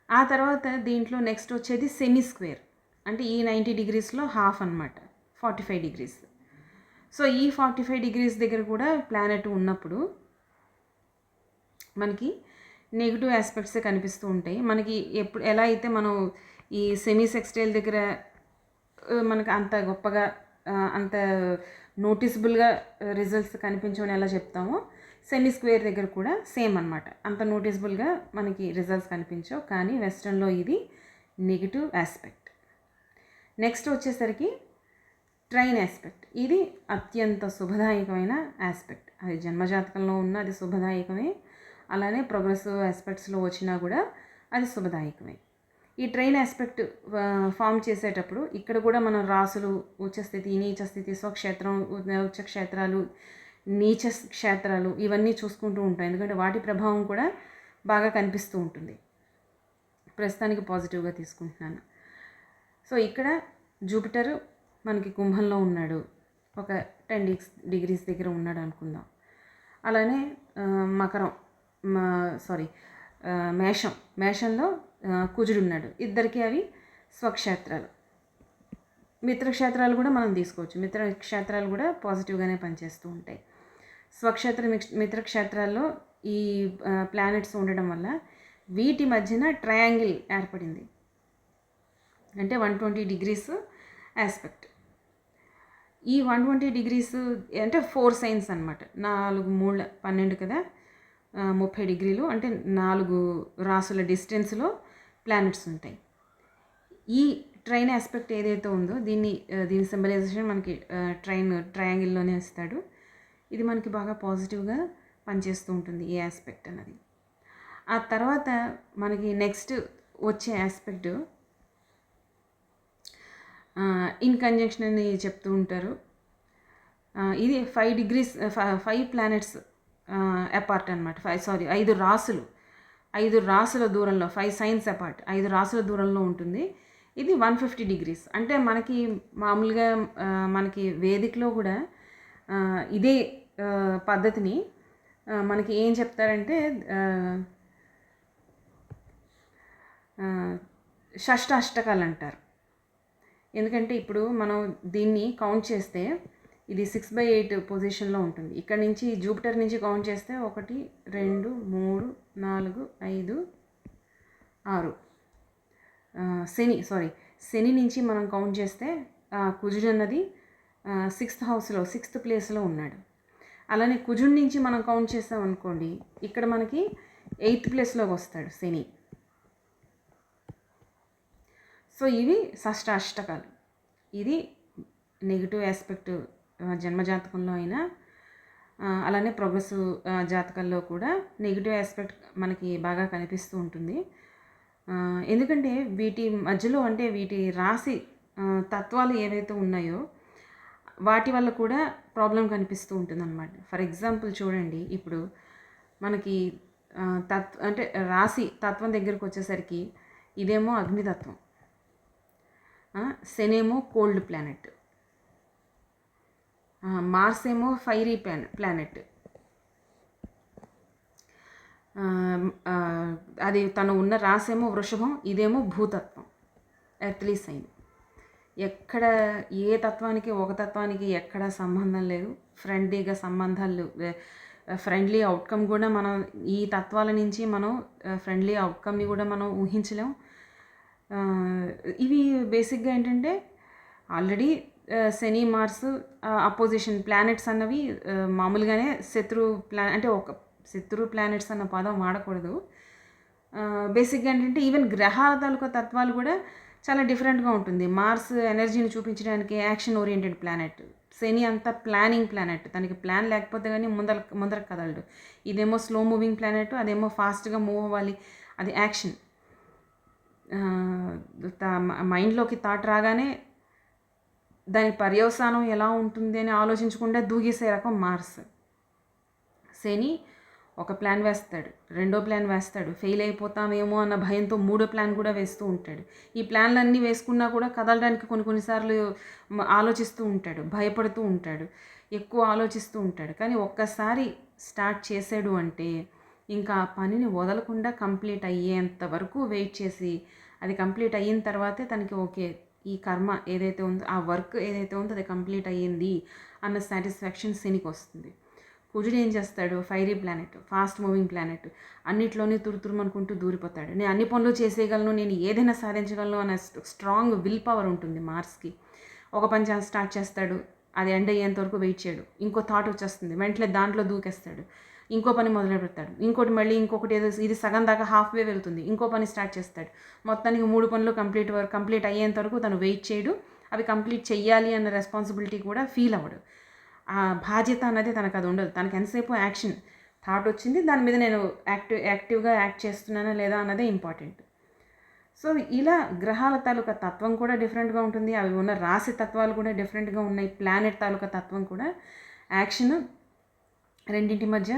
ఆ తర్వాత దీంట్లో నెక్స్ట్ వచ్చేది సెమీ స్క్వేర్, అంటే ఈ 90 degreesలో హాఫ్ అన్నమాట, 45 degrees. సో ఈ 45 degrees దగ్గర కూడా ప్లానెట్ ఉన్నప్పుడు మనకి నెగిటివ్ ఆస్పెక్ట్సే కనిపిస్తూ ఉంటాయి. మనకి ఎలా అయితే మనం ఈ సెమీ సెక్స్టైల్ దగ్గర మనకు అంత గొప్పగా అంత నోటీసబుల్గా రిజల్ట్స్ కనిపించమని ఎలా చెప్తామో, సెమీ స్క్వేర్ దగ్గర కూడా సేమ్ అన్నమాట. అంత నోటీసబుల్గా మనకి రిజల్ట్స్ కనిపించవు, కానీ వెస్ట్రన్లో ఇది నెగిటివ్ ఆస్పెక్ట్. నెక్స్ట్ వచ్చేసరికి ట్రైన్ ఆస్పెక్ట్. ఇది అత్యంత శుభదాయకమైన ఆస్పెక్ట్. అది జన్మజాతకంలో ఉన్న అది శుభదాయకమే, అలానే ప్రోగ్రెసివ్ ఆస్పెక్ట్స్లో వచ్చినా కూడా అది శుభదాయకమే. ఈ ట్రైన్ ఆస్పెక్ట్ ఫామ్ చేసేటప్పుడు ఇక్కడ కూడా మనం రాసులు, ఉచ్చస్థితి, నీచస్థితి, స్వక్షేత్రం, ఉచ్చక్షేత్రాలు, నీచ క్షేత్రాలు ఇవన్నీ చూసుకుంటూ ఉంటాం, ఎందుకంటే వాటి ప్రభావం కూడా బాగా కనిపిస్తూ ఉంటుంది. ప్రస్తుతానికి పాజిటివ్గా తీసుకుంటున్నాను. సో ఇక్కడ జూపిటర్ మనకి కుంభంలో ఉన్నాడు, ఒక 10 degrees దగ్గర ఉన్నాడు అనుకుందాం. అలానే మేషంలో కుజుడు ఉన్నాడు. ఇద్దరికి అవి స్వక్షేత్రాలు. మిత్రక్షేత్రాలు కూడా మనం తీసుకోవచ్చు. మిత్రక్షేత్రాలు కూడా పాజిటివ్గానే పనిచేస్తూ ఉంటాయి. స్వక్షేత్ర మిత్రక్షేత్రాల్లో ఈ ప్లానెట్స్ ఉండడం వల్ల వీటి మధ్యన ట్రయాంగిల్ ఏర్పడింది, అంటే 120 degrees ఆస్పెక్ట్. ఈ 120 degrees అంటే 4 signs అన్నమాట. 4 మూల 12 కదా, 30 degrees, అంటే 4 రాసుల డిస్టెన్స్లో ప్లానెట్స్ ఉంటాయి. ఈ ట్రైన్ ఆస్పెక్ట్ ఏదైతే ఉందో దీని సింబలైజేషన్ మనకి ట్రయాంగిల్లోనే ఇస్తాడు. ఇది మనకి బాగా పాజిటివ్గా పనిచేస్తూ ఉంటుంది ఈ ఆస్పెక్ట్ అన్నది. ఆ తర్వాత మనకి నెక్స్ట్ వచ్చే ఆస్పెక్ట్ ఇన్ కంజంక్షన్ అని చెప్తూ ఉంటారు. ఇది 5 degrees 5 planets అపార్ట్ అనమాట. 5 రాసుల దూరంలో, 5 signs అపార్ట్, 5 రాసుల దూరంలో ఉంటుంది. ఇది 150 degrees. అంటే మనకి మామూలుగా మనకి వేదికలో కూడా ఇదే పద్ధతిని మనకి ఏం చెప్తారంటే షష్టాష్టకాలు అంటారు. ఎందుకంటే ఇప్పుడు మనం దీన్ని కౌంట్ చేస్తే ఇది 6/8 పొజిషన్లో ఉంటుంది. ఇక్కడ నుంచి జూపిటర్ నుంచి కౌంట్ చేస్తే 1 2 3 4 5 6. శని నుంచి మనం కౌంట్ చేస్తే కుజుడు అన్నది 6th హౌస్లో 6th ప్లేస్లో ఉన్నాడు. అలానే కుజుడి నుంచి మనం కౌంట్ చేస్తాం అనుకోండి, ఇక్కడ మనకి 8th ప్లేస్లోకి వస్తాడు శని. సో ఇవి షష్టాష్టకాలు. ఇది నెగిటివ్ ఆస్పెక్ట్ జన్మజాతకంలో అయినా, అలానే ప్రోగ్రెసివ్ జాతకాల్లో కూడా నెగిటివ్ ఆస్పెక్ట్ మనకి బాగా కనిపిస్తూ ఉంటుంది. ఎందుకంటే వీటి మధ్యలో, అంటే వీటి రాశి తత్వాలు ఏవైతే ఉన్నాయో వాటి వల్ల కూడా ప్రాబ్లం కనిపిస్తూ ఉంటుంది అన్నమాట. ఫర్ ఎగ్జాంపుల్ చూడండి, ఇప్పుడు మనకి అంటే రాశి తత్వం దగ్గరకు వచ్చేసరికి ఇదేమో అగ్నితత్వం, శనేమో కోల్డ్ ప్లానెట్, మార్స్ ఏమో ఫైరీ ప్లానెట్, అది తను ఉన్న రాసేమో వృషభం, ఇదేమో భూతత్వం, ఎర్త్లీ సైన్. ఎక్కడ ఏ తత్వానికి ఒక తత్వానికి ఎక్కడ సంబంధం లేదు. ఫ్రెండ్లీగా సంబంధాలు, ఫ్రెండ్లీ అవుట్కమ్ కూడా మనం ఈ తత్వాల నుంచి మనం ఫ్రెండ్లీ అవుట్కమ్ని కూడా మనం ఊహించలేం. ఇవి బేసిక్గా ఏంటంటే ఆల్రెడీ శని మార్స్ అపోజిషన్ ప్లానెట్స్ అన్నవి మామూలుగానే అంటే ఒక శత్రు ప్లానెట్స్ అన్న పదం వాడకూడదు. బేసిక్గా ఏంటంటే ఈవెన్ గ్రహాల తాలూకా తత్వాలు కూడా చాలా డిఫరెంట్గా ఉంటుంది. మార్స్ ఎనర్జీని చూపించడానికి యాక్షన్ ఓరియంటెడ్ ప్లానెట్, శని అంతా ప్లానింగ్ ప్లానెట్, తనకి ప్లాన్ లేకపోతే కానీ ముందరకు కదలడు. ఇదేమో స్లో మూవింగ్ ప్లానెట్, అదేమో ఫాస్ట్గా మూవ్ అవ్వాలి, అది యాక్షన్. మైండ్లోకి థాట్ రాగానే దాని పర్యవసానం ఎలా ఉంటుంది అని ఆలోచించకుండా దూగేసే రకం మార్స్. శని ఒక ప్లాన్ వేస్తాడు, రెండో ప్లాన్ వేస్తాడు, ఫెయిల్ అయిపోతామేమో అన్న భయంతో మూడో ప్లాన్ కూడా వేస్తూ ఉంటాడు. ఈ ప్లాన్లన్నీ వేసుకున్నా కూడా కదలడానికి కొన్నిసార్లు ఆలోచిస్తూ ఉంటాడు, భయపడుతూ ఉంటాడు, ఎక్కువ ఆలోచిస్తూ ఉంటాడు. కానీ ఒక్కసారి స్టార్ట్ చేసాడు అంటే ఇంకా ఆ పనిని వదలకుండా కంప్లీట్ అయ్యేంత వరకు వెయిట్ చేసి అది కంప్లీట్ అయిన తర్వాతే తనకి ఓకే, ఈ కర్మ ఏదైతే ఉందో, ఆ వర్క్ ఏదైతే ఉందో అది కంప్లీట్ అయ్యింది అన్న సాటిస్ఫాక్షన్ శనికి వస్తుంది. కుజుడు ఏం చేస్తాడు? Fiery planet, fast moving planet, అన్నిట్లోనే తురుతురుమనుకుంటూ దూరిపోతాడు. నేను అన్ని పనులు చేసేయగలను, నేను ఏదైనా సాధించగలను అన్న స్ట్రాంగ్ విల్ పవర్ ఉంటుంది మార్స్కి. ఒక పని స్టార్ట్ చేస్తాడు, అది ఎండ్ అయ్యేంత వరకు వెయిట్ చేయడు, ఇంకో థాట్ వచ్చేస్తుంది, వెంటనే దాంట్లో దూకేస్తాడు, ఇంకో పని మొదలు పెడతాడు, ఇంకోటి మళ్ళీ ఇంకొకటి ఏదో ఇది సగం దాకా హాఫ్వే వెళ్తుంది, ఇంకో పని స్టార్ట్ చేస్తాడు. మొత్తానికి 3 పనులు కంప్లీట్ అయ్యేంత వరకు తను వెయిట్ చేయడు. అవి కంప్లీట్ చెయ్యాలి అన్న రెస్పాన్సిబిలిటీ కూడా ఫీల్ అవ్వడు. ఆ బాధ్యత అన్నది తనకు అది ఉండదు. తనకు ఎంతసేపు యాక్షన్, థాట్ వచ్చింది, దాని మీద నేను యాక్టివ్గా యాక్ట్ చేస్తున్నానా లేదా అన్నదే ఇంపార్టెంట్. సో ఇలా గ్రహాల తాలూకా తత్వం కూడా డిఫరెంట్గా ఉంటుంది, అవి ఉన్న రాశి తత్వాలు కూడా డిఫరెంట్గా ఉన్నాయి, ప్లానెట్ తాలూకా తత్వం కూడా, యాక్షన్ రెండింటి మధ్య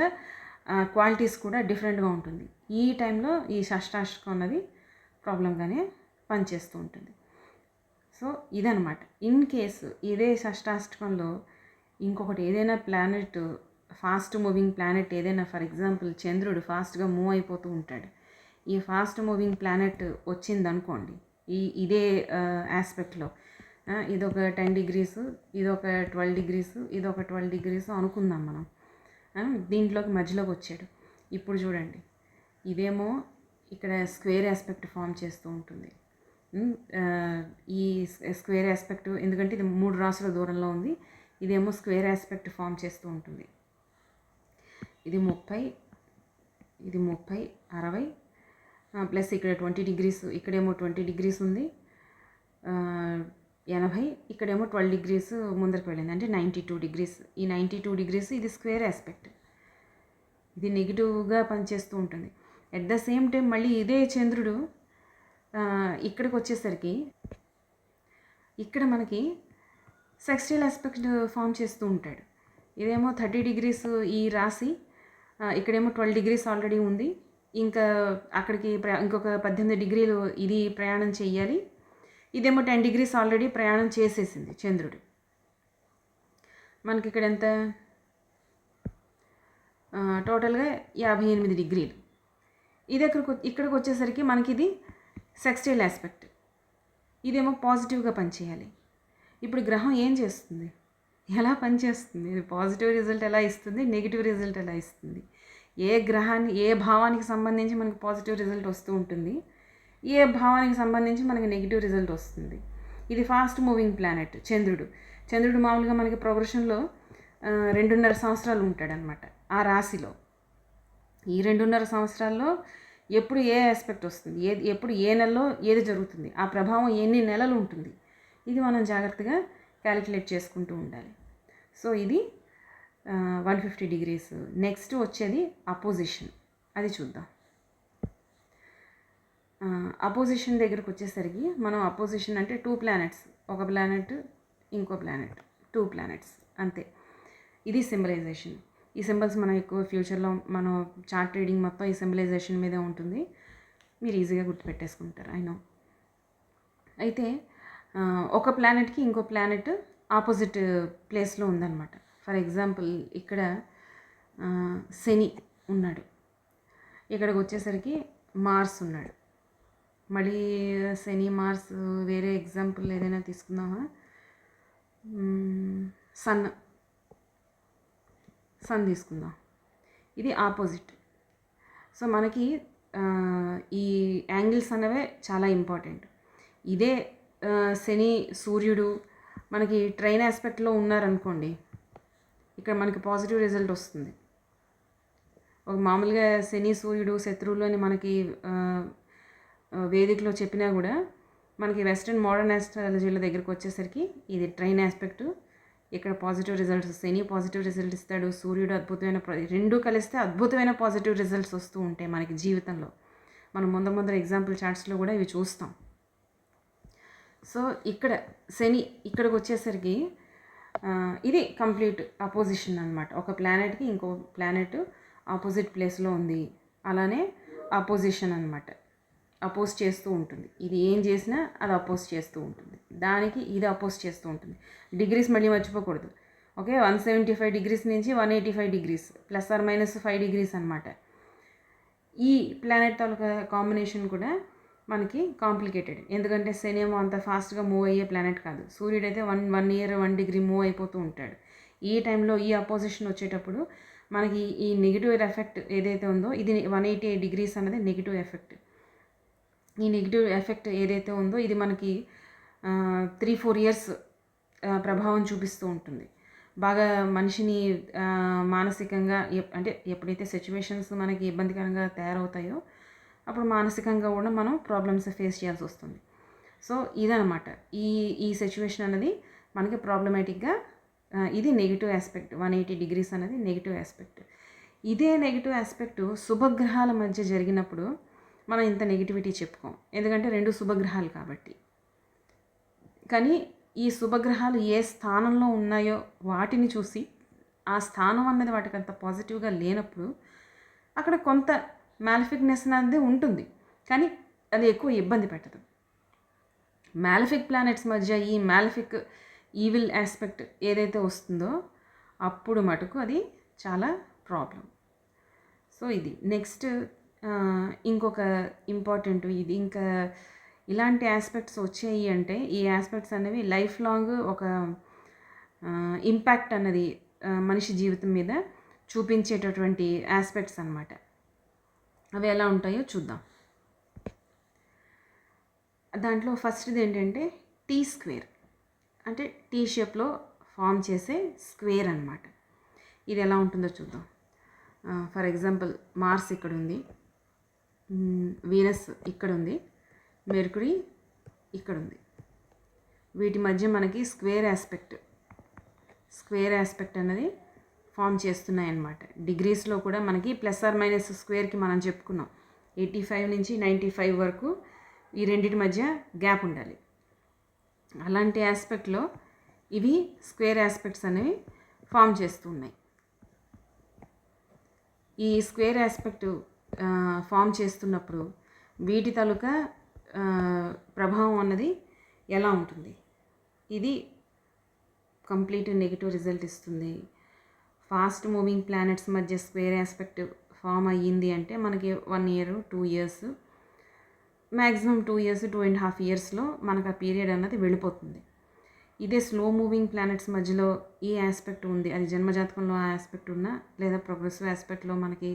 క్వాలిటీస్ కూడా డిఫరెంట్గా ఉంటుంది. ఈ టైంలో ఈ షష్టాష్టకం అన్నది ప్రాబ్లంగానే పనిచేస్తూ ఉంటుంది. సో ఇదనమాట. ఇన్ కేసు ఇదే షష్టాష్టకంలో ఇంకొకటి ఏదైనా ప్లానెట్, ఫాస్ట్ మూవింగ్ ప్లానెట్ ఏదైనా, ఫర్ ఎగ్జాంపుల్ చంద్రుడు ఫాస్ట్గా మూవ్ అయిపోతూ ఉంటాడు, ఈ ఫాస్ట్ మూవింగ్ ప్లానెట్ వచ్చిందనుకోండి ఇదే ఆస్పెక్ట్లో, ఇదొక 10 degrees, ఇదొక 12 degrees, ఇదొక 12 degrees అనుకుందాం మనం. దీంట్లోకి మధ్యలోకి వచ్చాడు. ఇప్పుడు చూడండి, ఇదేమో ఇక్కడ స్క్వేర్ ఆస్పెక్ట్ ఫామ్ చేస్తూ ఉంటుంది. ఈ స్క్వేర్ ఆస్పెక్ట్ ఎందుకంటే ఇది 3 రాసుల దూరంలో ఉంది, ఇదేమో స్క్వేర్ ఆస్పెక్ట్ ఫామ్ చేస్తూ ఉంటుంది. ఇది 30, ఇది 30, 60 ప్లస్ ఇక్కడ 20 degrees, ఇక్కడేమో 20 degrees ఉంది, 80, ఇక్కడేమో 12 degrees ముందరికి వెళ్ళింది, అంటే 92 degrees. ఈ 92 degrees ఇది స్క్వేర్ ఆస్పెక్ట్, ఇది నెగిటివ్గా పనిచేస్తూ ఉంటుంది. ఎట్ ద సేమ్ టైం మళ్ళీ ఇదే చంద్రుడు ఇక్కడికి వచ్చేసరికి ఇక్కడ మనకి సెక్స్టైల్ ఆస్పెక్ట్ ఫామ్ చేస్తూ ఉంటాడు. ఇదేమో 30 degrees ఈ రాశి, ఇక్కడేమో 12 degrees ఆల్రెడీ ఉంది, ఇంకా అక్కడికి ఇంకొక 18 degrees ఇది ప్రయాణం చెయ్యాలి. ఇదేమో 10 degrees ఆల్రెడీ ప్రయాణం చేసేసింది చంద్రుడు. మనకి ఇక్కడ ఎంత, టోటల్గా 58 degrees. ఇది ఇక్కడికి వచ్చేసరికి మనకి ఇది సెక్స్టైల్ ఆస్పెక్ట్, ఇదేమో పాజిటివ్గా పనిచేయాలి. ఇప్పుడు గ్రహం ఏం చేస్తుంది, ఎలా పనిచేస్తుంది, ఇది పాజిటివ్ రిజల్ట్ ఎలా ఇస్తుంది, నెగిటివ్ రిజల్ట్ ఎలా ఇస్తుంది, ఏ గ్రహాన్ని ఏ భావానికి సంబంధించి మనకి పాజిటివ్ రిజల్ట్ వస్తూ ఉంటుంది, ఏ భావానికి సంబంధించి మనకి నెగిటివ్ రిజల్ట్ వస్తుంది. ఇది ఫాస్ట్ మూవింగ్ ప్లానెట్ చంద్రుడు మామూలుగా మనకి ప్రోగ్రెషన్లో 2.5 సంవత్సరాలు ఉంటాడనమాట ఆ రాశిలో. ఈ 2.5 సంవత్సరాల్లో ఎప్పుడు ఏ ఆస్పెక్ట్ వస్తుంది, ఎప్పుడు ఏ నెలలో ఏది జరుగుతుంది, ఆ ప్రభావం ఎన్ని నెలలు ఉంటుంది, ఇది మనం జాగ్రత్తగా క్యాలిక్యులేట్ చేసుకుంటూ ఉండాలి. సో ఇది 150 degrees. నెక్స్ట్ వచ్చేది అపోజిషన్, అది చూద్దాం. అపోజిషన్ దగ్గరకు వచ్చేసరికి మనం అపోజిషన్ అంటే 2 planets, ఒక ప్లానెట్ ఇంకో ప్లానెట్, 2 planets అంతే. ఇది సింబలైజేషన్. ఈ సింబల్స్ మనం ఎక్కువ ఫ్యూచర్లో మనం చార్ట్ రీడింగ్ మొత్తం ఈ సింబలైజేషన్ మీదే ఉంటుంది, మీరు ఈజీగా గుర్తుపెట్టేసుకుంటారు, ఐ నో. అయితే ఒక ప్లానెట్కి ఇంకో ప్లానెట్ ఆపోజిట్ ప్లేస్లో ఉందన్నమాట. ఫర్ ఎగ్జాంపుల్ ఇక్కడ శని ఉన్నాడు, ఇక్కడికి వచ్చేసరికి మార్స్ ఉన్నాడు. మళ్ళీ శని మార్స్ వేరే ఎగ్జాంపుల్ ఏదైనా తీసుకుందామా, సన్ తీసుకుందాం, ఇది ఆపోజిట్. సో మనకి ఈ యాంగిల్స్ అనేవే చాలా ఇంపార్టెంట్. ఇదే శని సూర్యుడు మనకి ట్రైన్ ఆస్పెక్ట్లో ఉన్నారనుకోండి, ఇక్కడ మనకి పాజిటివ్ రిజల్ట్ వస్తుంది. ఒక మామూలుగా శని సూర్యుడు శత్రువులు అని మనకి వేదికలో చెప్పినా కూడా మనకి వెస్ట్రన్ మోడర్న్ ఆస్ట్రాలజీల దగ్గరికి వచ్చేసరికి ఇది ట్రైన్ ఆస్పెక్టు. ఇక్కడ పాజిటివ్ రిజల్ట్స్, శని పాజిటివ్ రిజల్ట్ ఇస్తాడు, సూర్యుడు అద్భుతమైన రెండూ కలిస్తే అద్భుతమైన పాజిటివ్ రిజల్ట్స్ వస్తూ ఉంటాయి మనకి జీవితంలో. మనం ముందర ఎగ్జాంపుల్ చార్ట్స్లో కూడా ఇవి చూస్తాం. సో ఇక్కడ శని ఇక్కడికి వచ్చేసరికి ఇది కంప్లీట్ అపోజిషన్ అనమాట. ఒక ప్లానెట్కి ఇంకో ప్లానెట్ ఆపోజిట్ ప్లేస్లో ఉంది, అలానే అపోజిషన్ అనమాట. అపోజ్ చేస్తూ ఉంటుంది. ఇది ఏం చేసినా అది అపోజ్ చేస్తూ ఉంటుంది, దానికి ఇది అపోజ్ చేస్తూ ఉంటుంది. డిగ్రీస్ మళ్ళీ మర్చిపోకూడదు. ఓకే, 175 డిగ్రీస్ నుంచి 185 డిగ్రీస్ ±5 డిగ్రీస్ అనమాట. ఈ ప్లానెట్ తాలూకా కాంబినేషన్ కూడా మనకి కాంప్లికేటెడ్. ఎందుకంటే శని ఏమో అంత ఫాస్ట్గా మూవ్ అయ్యే ప్లానెట్ కాదు. సూర్యుడైతే 1 ఇయర్ 1 డిగ్రీ మూవ్ అయిపోతూ ఉంటాడు. ఈ టైంలో ఈ అపోజిషన్ వచ్చేటప్పుడు మనకి ఈ నెగిటివ్ ఎఫెక్ట్ ఏదైతే ఉందో, ఇది 180 డిగ్రీస్ అన్నది నెగిటివ్ ఎఫెక్ట్. ఈ నెగిటివ్ ఎఫెక్ట్ ఏదైతే ఉందో ఇది మనకి 3-4 ఇయర్స్ ప్రభావం చూపిస్తూ ఉంటుంది. బాగా మనిషిని మానసికంగా అంటే ఎప్పుడైతే సిచ్యువేషన్స్ మనకి ఇబ్బందికరంగా తయారవుతాయో అప్పుడు మానసికంగా కూడా మనం ప్రాబ్లమ్స్ ఫేస్ చేయాల్సి వస్తుంది. సో ఇదనమాట ఈ సిచ్యువేషన్ అనేది మనకి ప్రాబ్లమేటిక్గా, ఇది నెగిటివ్ ఆస్పెక్ట్. 180 డిగ్రీస్ అనేది నెగిటివ్ ఆస్పెక్ట్. ఇదే నెగిటివ్ ఆస్పెక్ట్ శుభగ్రహాల మధ్య జరిగినప్పుడు మనం ఇంత నెగిటివిటీ చెప్పుకోం, ఎందుకంటే 2 శుభగ్రహాలు కాబట్టి. కానీ ఈ శుభగ్రహాలు ఏ స్థానంలో ఉన్నాయో వాటిని చూసి, ఆ స్థానం అన్నది వాటికి అంత పాజిటివ్గా లేనప్పుడు అక్కడ కొంత మ్యాలిఫిక్నెస్ అనేది ఉంటుంది, కానీ అది ఎక్కువ ఇబ్బంది పెట్టదు. మ్యాలిఫిక్ ప్లానెట్స్ మధ్య ఈ మ్యాలిఫిక్ ఈవిల్ ఆస్పెక్ట్ ఏదైతే వస్తుందో అప్పుడు మటుకు అది చాలా ప్రాబ్లం. సో ఇది నెక్స్ట్ ఇంకొక ఇంపార్టెంట్, ఇది ఇంకా ఇలాంటి ఆస్పెక్ట్స్ వచ్చాయి అంటే ఈ ఆస్పెక్ట్స్ అనేవి లైఫ్ లాంగ్ ఒక ఇంపాక్ట్ అన్నది మనిషి జీవితం మీద చూపించేటటువంటి ఆస్పెక్ట్స్ అన్నమాట. అవి ఎలా ఉంటాయో చూద్దాం. దాంట్లో ఫస్ట్ది ఏంటంటే టీ స్క్వేర్, అంటే టీ షేప్లో ఫామ్ చేసే స్క్వేర్ అన్నమాట. ఇది ఎలా ఉంటుందో చూద్దాం. ఫర్ ఎగ్జాంపుల్ మార్స్ ఇక్కడ ఉంది, వీనస్ ఇక్కడ ఉంది, మెర్కురీ ఇక్కడ ఉంది. వీటి మధ్య మనకి స్క్వేర్ ఆస్పెక్ట్ అనేది ఫామ్ చేస్తున్నాయి అన్నమాట. డిగ్రీస్లో కూడా మనకి ± స్క్వేర్కి మనం చెప్పుకున్నాం 85 నుంచి 95 వరకు ఈ రెండింటి మధ్య గ్యాప్ ఉండాలి. అలాంటి ఆస్పెక్ట్లో ఇవి స్క్వేర్ ఆస్పెక్ట్స్ అనేవి ఫామ్ చేస్తున్నాయి. ఈ స్క్వేర్ ఆస్పెక్ట్ ఫామ్ చేస్తున్నప్పుడు వీటి తాలూకా ప్రభావం అన్నది ఎలా ఉంటుంది? ఇది కంప్లీట్ నెగిటివ్ రిజల్ట్ ఇస్తుంది. ఫాస్ట్ మూవింగ్ ప్లానెట్స్ మధ్య స్క్వేర్ ఆస్పెక్ట్ ఫామ్ అయ్యింది అంటే మనకి 1 ఇయర్ 2 ఇయర్స్, మ్యాక్సిమం 2 ఇయర్స్ 2.5 ఇయర్స్లో మనకు ఆ పీరియడ్ అన్నది వెళ్ళిపోతుంది. ఇదే స్లో మూవింగ్ ప్లానెట్స్ మధ్యలో ఈ ఆస్పెక్ట్ ఉంది, అది జన్మజాతకంలో ఆ ఆస్పెక్ట్ ఉన్నా లేదా ప్రోగ్రెసివ్ ఆస్పెక్ట్లో మనకి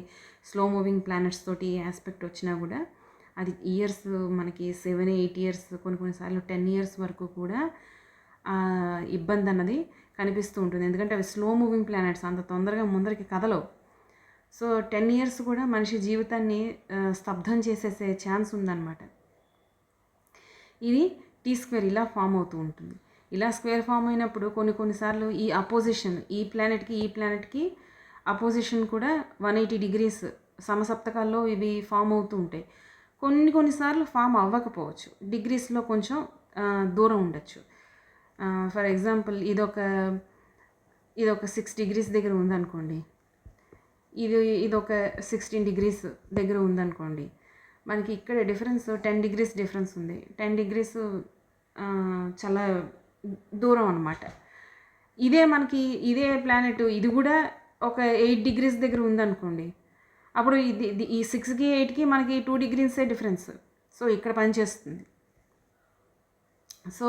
స్లో మూవింగ్ ప్లానెట్స్ తోటి ఈ ఆస్పెక్ట్ వచ్చినా కూడా అది ఇయర్స్ మనకి 7-8 ఇయర్స్, కొన్నిసార్లు 10 ఇయర్స్ వరకు కూడా ఇబ్బంది అన్నది కనిపిస్తూ ఉంటుంది. ఎందుకంటే అవి స్లో మూవింగ్ ప్లానెట్స్, అంత తొందరగా ముందరికి కదలవు. సో 10 ఇయర్స్ కూడా మనిషి జీవితాన్ని స్తబ్దం చేసేసే ఛాన్స్ ఉందన్నమాట. ఇది టీ స్క్వేర్ ఇలా ఫామ్ అవుతూ ఉంటుంది. ఇలా స్క్వేర్ ఫామ్ అయినప్పుడు కొన్నిసార్లు ఈ అపోజిషన్, ఈ ప్లానెట్కి అపోజిషన్ కూడా 180 డిగ్రీస్ సమసప్తకాల్లో ఇవి ఫామ్ అవుతూ ఉంటాయి. కొన్నిసార్లు ఫామ్ అవ్వకపోవచ్చు, డిగ్రీస్లో కొంచెం దూరం ఉండొచ్చు. ఫర్ ఎగ్జాంపుల్ ఇదొక 6 డిగ్రీస్ దగ్గర ఉందనుకోండి, ఇదొక 16 డిగ్రీస్ దగ్గర ఉందనుకోండి, మనకి ఇక్కడ డిఫరెన్స్ 10 డిగ్రీస్ డిఫరెన్స్ ఉంది. 10 డిగ్రీస్ చాలా దూరం అన్నమాట. ఇదే ప్లానెట్ ఇది కూడా ఒక 8 డిగ్రీస్ దగ్గర ఉందనుకోండి, అప్పుడు ఈ 6కి 8కి మనకి 2 డిగ్రీసే డిఫరెన్స్. సో ఇక్కడ పనిచేస్తుంది. సో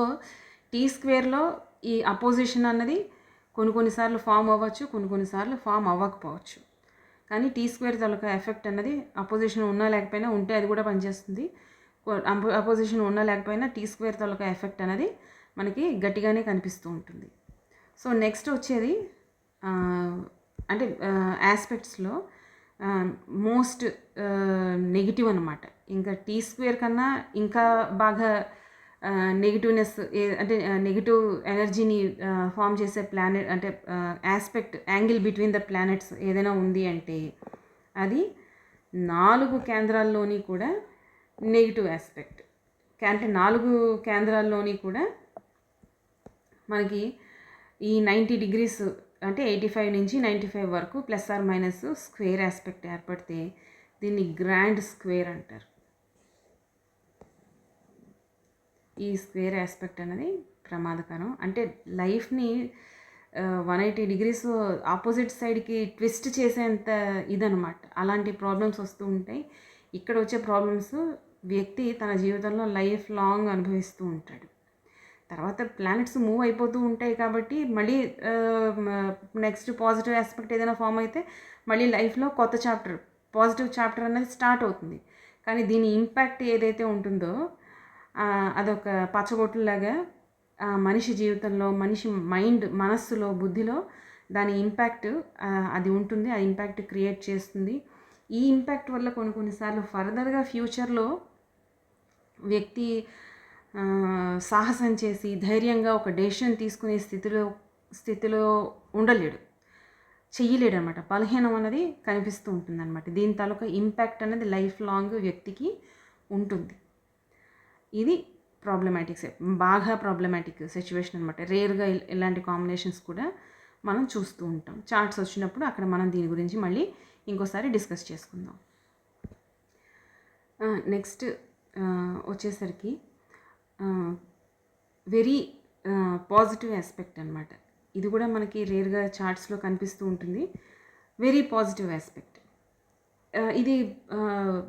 టీ స్క్వేర్లో ఈ అపోజిషన్ అన్నది కొన్నిసార్లు ఫామ్ అవ్వచ్చు, కొన్నిసార్లు ఫామ్ అవ్వకపోవచ్చు. కానీ టీ స్క్వేర్ తాలూకా ఎఫెక్ట్ అన్నది అపోజిషన్ ఉన్నా లేకపోయినా ఉంటే అది కూడా పనిచేస్తుంది. అపోజిషన్ ఉన్నా లేకపోయినా టీ స్క్వేర్ తాలూకా ఎఫెక్ట్ అనేది మనకి గట్టిగానే కనిపిస్తూ ఉంటుంది. సో నెక్స్ట్ వచ్చేది అంటే ఆస్పెక్ట్స్లో మోస్ట్ నెగిటివ్ అనమాట. ఇంకా టీ స్క్వేర్ కన్నా ఇంకా బాగా నెగిటివ్నెస్ అంటే నెగిటివ్ ఎనర్జీని ఫామ్ చేసే ప్లానెట్ అంటే aspect angle between the planets ఏదైనా ఉంది అంటే అది 4 కేంద్రాల్లోని కూడా నెగిటివ్ ఆస్పెక్ట్. అంటే 4 కేంద్రాల్లోని కూడా మనకి ఈ 90 డిగ్రీస్ అంటే 85 నుంచి 95 వరకు plus or minus square aspect ఏర్పడితే దీన్ని గ్రాండ్ స్క్వేర్ అంటారు. ఈ స్క్వేర్ ఆస్పెక్ట్ అనేది ప్రమాదకరం. అంటే లైఫ్ని 180 డిగ్రీస్ ఆపోజిట్ సైడ్కి ట్విస్ట్ చేసేంత ఇదనమాట. అలాంటి ప్రాబ్లమ్స్ వస్తూ ఉంటాయి. ఇక్కడ వచ్చే ప్రాబ్లమ్స్ వ్యక్తి తన జీవితంలో లైఫ్ లాంగ్ అనుభవిస్తూ ఉంటాడు. తర్వాత ప్లానెట్స్ మూవ్ అయిపోతూ ఉంటాయి కాబట్టి మళ్ళీ నెక్స్ట్ పాజిటివ్ ఆస్పెక్ట్ ఏదైనా ఫామ్ అయితే మళ్ళీ లైఫ్లో కొత్త చాప్టర్ పాజిటివ్ చాప్టర్ అనేది స్టార్ట్ అవుతుంది. కానీ దీని ఇంపాక్ట్ ఏదైతే ఉంటుందో అదొక పచ్చగొట్టులాగా మనిషి జీవితంలో మనిషి మైండ్ మనస్సులో బుద్ధిలో దాని ఇంపాక్ట్ అది ఉంటుంది. ఆ ఇంపాక్ట్ క్రియేట్ చేస్తుంది. ఈ ఇంపాక్ట్ వల్ల కొన్నిసార్లు ఫర్దర్గా ఫ్యూచర్లో వ్యక్తి సాహసం చేసి ధైర్యంగా ఒక డెసిషన్ తీసుకునే స్థితిలో ఉండలేడు, చెయ్యలేడు అనమాట. బలహీనం అనేది కనిపిస్తూ ఉంటుంది అనమాట. దీని తాలూకా ఇంపాక్ట్ అనేది లైఫ్ లాంగ్ వ్యక్తికి ఉంటుంది. ఇది బాగా ప్రాబ్లమాటిక్ సిచ్యువేషన్ అనమాట. రేర్గా ఇలాంటి కాంబినేషన్స్ కూడా మనం చూస్తూ ఉంటాం. చార్ట్స్ వచ్చినప్పుడు అక్కడ మనం దీని గురించి మళ్ళీ ఇంకోసారి డిస్కస్ చేసుకుందాం. నెక్స్ట్ వచ్చేసరికి వెరీ పాజిటివ్ ఆస్పెక్ట్ అనమాట. ఇది కూడా మనకి రేర్గా చార్ట్స్లో కనిపిస్తూ ఉంటుంది. Very positive aspect. ఇది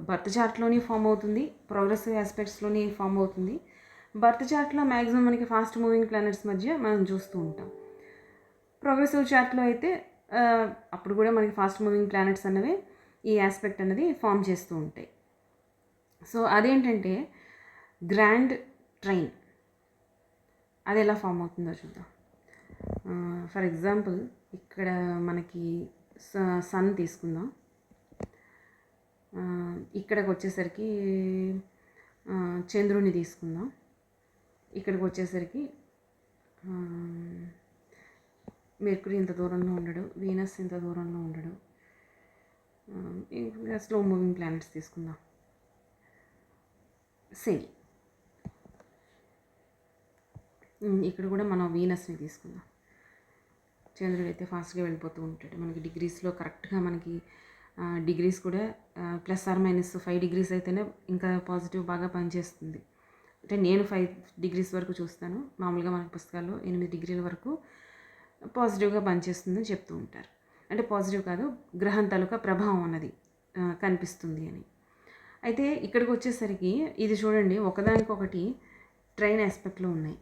బర్త్ చార్ట్లోని ఫామ్ అవుతుంది, ప్రోగ్రెసివ్ ఆస్పెక్ట్స్లోని ఫామ్ అవుతుంది. బర్త్ చార్ట్లో మ్యాక్సిమం మనకి ఫాస్ట్ మూవింగ్ ప్లానెట్స్ మధ్య మనం చూస్తూ ఉంటాం. ప్రోగ్రెసివ్ చార్ట్లో అయితే అప్పుడు కూడా మనకి ఫాస్ట్ మూవింగ్ ప్లానెట్స్ అనేవి ఈ ఆస్పెక్ట్ అనేది ఫామ్ చేస్తూ ఉంటాయి. సో అదేంటంటే గ్రాండ్ ట్రైన్. అది ఎలా ఫామ్ అవుతుందో చూద్దాం. ఫర్ ఎగ్జాంపుల్ ఇక్కడ మనకి సన్ తీసుకుందాం. ఇక్కడికి వచ్చేసరికి చంద్రుని తీసుకుందాం. ఇక్కడికి వచ్చేసరికి మెర్కురీ ఇంత దూరంలో ఉండడు, వీనస్ ఇంత దూరంలో ఉండడు. ఇంకా స్లో మూవింగ్ ప్లానెట్స్ తీసుకుందాం. శని, ఇక్కడ కూడా మనం వీనస్ని తీసుకుందాం. చంద్రుడు అయితే ఫాస్ట్గా వెళ్ళిపోతూ ఉంటాడు. మనకి డిగ్రీస్లో కరెక్ట్గా మనకి డిగ్రీస్ కూడా ప్లస్ ఆర్ మైనస్ 5 డిగ్రీస్ అయితేనే ఇంకా పాజిటివ్ బాగా పనిచేస్తుంది. అంటే నేను 5 డిగ్రీస్ వరకు చూస్తాను. మామూలుగా మనకి పుస్తకాల్లో 8 డిగ్రీల వరకు పాజిటివ్గా పనిచేస్తుందని చెప్తూ ఉంటారు. అంటే పాజిటివ్ కాదు, గ్రహం తాలూకా ప్రభావం అన్నది కనిపిస్తుంది అని. అయితే ఇక్కడికి వచ్చేసరికి ఇది చూడండి, ఒకదానికొకటి ట్రైన్ ఆస్పెక్ట్లో ఉన్నాయి.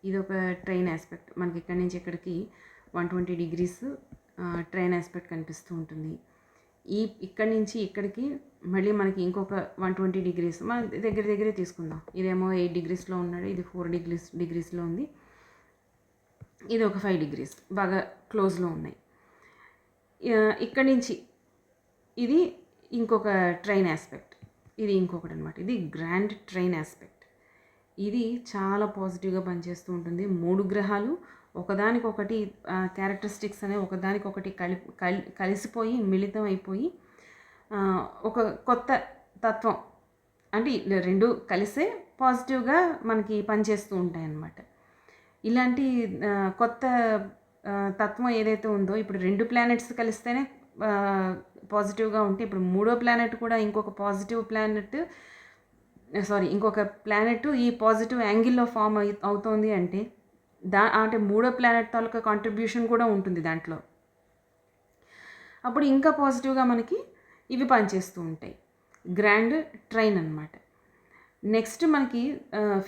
ఇది ఒక ట్రైన్ ఆస్పెక్ట్. మనకి ఇక్కడి నుంచి ఇక్కడికి 120 డిగ్రీస్ ట్రైన్ ఆస్పెక్ట్ కనిపిస్తూ ఉంటుంది. ఇక్కడి నుంచి ఇక్కడికి మళ్ళీ మనకి ఇంకొక 120 డిగ్రీస్ మన దగ్గరే తీసుకుందాం. ఇదేమో 8 డిగ్రీస్లో ఉన్నాడు, ఇది 4 డిగ్రీస్లో ఉంది, ఇది ఒక 5 డిగ్రీస్ బాగా క్లోజ్లో ఉన్నాయి. ఇక్కడి నుంచి ఇది ఇంకొక ట్రైన్ ఆస్పెక్ట్, ఇది ఇంకొకటి అనమాట. ఇది గ్రాండ్ ట్రైన్ ఆస్పెక్ట్. ఇది చాలా పాజిటివ్గా పనిచేస్తూ ఉంటుంది. 3 గ్రహాలు ఒకదానికొకటి క్యారెక్టరిస్టిక్స్ అనేవి ఒకదానికొకటి కలిసిపోయి మిళితం అయిపోయి ఒక కొత్త తత్వం అంటే 2 కలిసే పాజిటివ్గా మనకి పనిచేస్తూ ఉంటాయి అన్నమాట. ఇలాంటి కొత్త తత్వం ఏదైతే ఉందో ఇప్పుడు 2 ప్లానెట్స్ కలిస్తేనే పాజిటివ్గా ఉంటే, ఇప్పుడు 3వ ప్లానెట్ కూడా ఇంకొక ప్లానెట్ ఈ పాజిటివ్ యాంగిల్లో ఫామ్ అవుతోంది అంటే అంటే 3వ ప్లానెట్ తాలూకా కాంట్రిబ్యూషన్ కూడా ఉంటుంది దాంట్లో. అప్పుడు ఇంకా పాజిటివ్గా మనకి ఇవి పనిచేస్తూ ఉంటాయి. గ్రాండ్ ట్రైన్ అన్నమాట. నెక్స్ట్ మనకి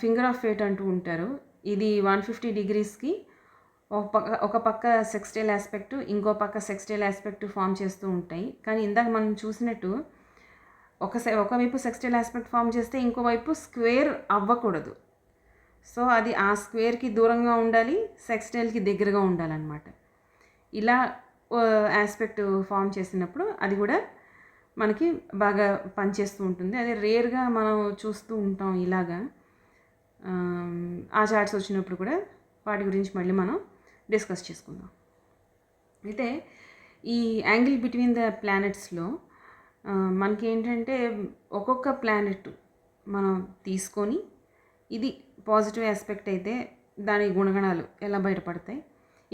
ఫింగర్ ఆఫ్ ఫేట్ అంటూ ఉంటారు. ఇది 150 డిగ్రీస్కి ఒక పక్క సెక్స్టైల్ ఆస్పెక్ట్, ఇంకో పక్క సెక్స్టైల్ ఆస్పెక్ట్ ఫామ్ చేస్తూ ఉంటాయి. కానీ ఇందాక మనం చూసినట్టు ఒకవైపు సెక్స్టైల్ ఆస్పెక్ట్ ఫామ్ చేస్తే ఇంకోవైపు స్క్వేర్ అవ్వకూడదు. సో అది ఆ స్క్వేర్కి దూరంగా ఉండాలి, సెక్స్టైల్కి దగ్గరగా ఉండాలన్నమాట. ఇలా ఆస్పెక్ట్ ఫామ్ చేసినప్పుడు అది కూడా మనకి బాగా పనిచేస్తూ ఉంటుంది. అదే రేర్గా మనం చూస్తూ ఉంటాం ఇలాగా. ఆ చార్ట్స్ వచ్చినప్పుడు కూడా వాటి గురించి మళ్ళీ మనం డిస్కస్ చేసుకుందాం. అయితే ఈ యాంగిల్ బిట్వీన్ ద ప్లానెట్స్లో మనకి ఏంటంటే ఒక్కొక్క ప్లానెట్ మనం తీసుకొని ఇది పాజిటివ్ ఆస్పెక్ట్ అయితే దాని గుణగణాలు ఎలా బయటపడతాయి,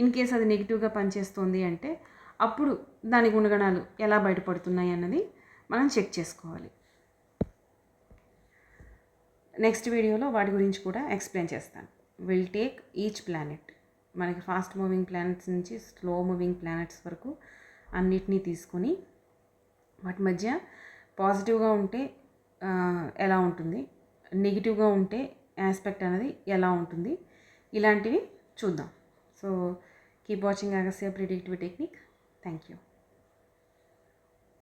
ఇన్ కేస్ అది నెగిటివ్గా పనిచేస్తుంది అంటే అప్పుడు దాని గుణగణాలు ఎలా బయటపడుతున్నాయి అన్నది మనం చెక్ చేసుకోవాలి. నెక్స్ట్ వీడియోలో వాటి గురించి కూడా ఎక్స్ప్లెయిన్ చేస్తాను. విల్ టేక్ ఈచ్ ప్లానెట్, మనకి ఫాస్ట్ మూవింగ్ ప్లానెట్స్ నుంచి స్లో మూవింగ్ ప్లానెట్స్ వరకు అన్నిటినీ తీసుకొని వాటి మధ్య పాజిటివ్గా ఉంటే ఎలా ఉంటుంది, నెగిటివ్గా ఉంటే ఆస్పెక్ట్ అనేది ఎలా ఉంటుంది, ఇలాంటివి చూద్దాం. So keep watching Agastya predictive technique. Thank you.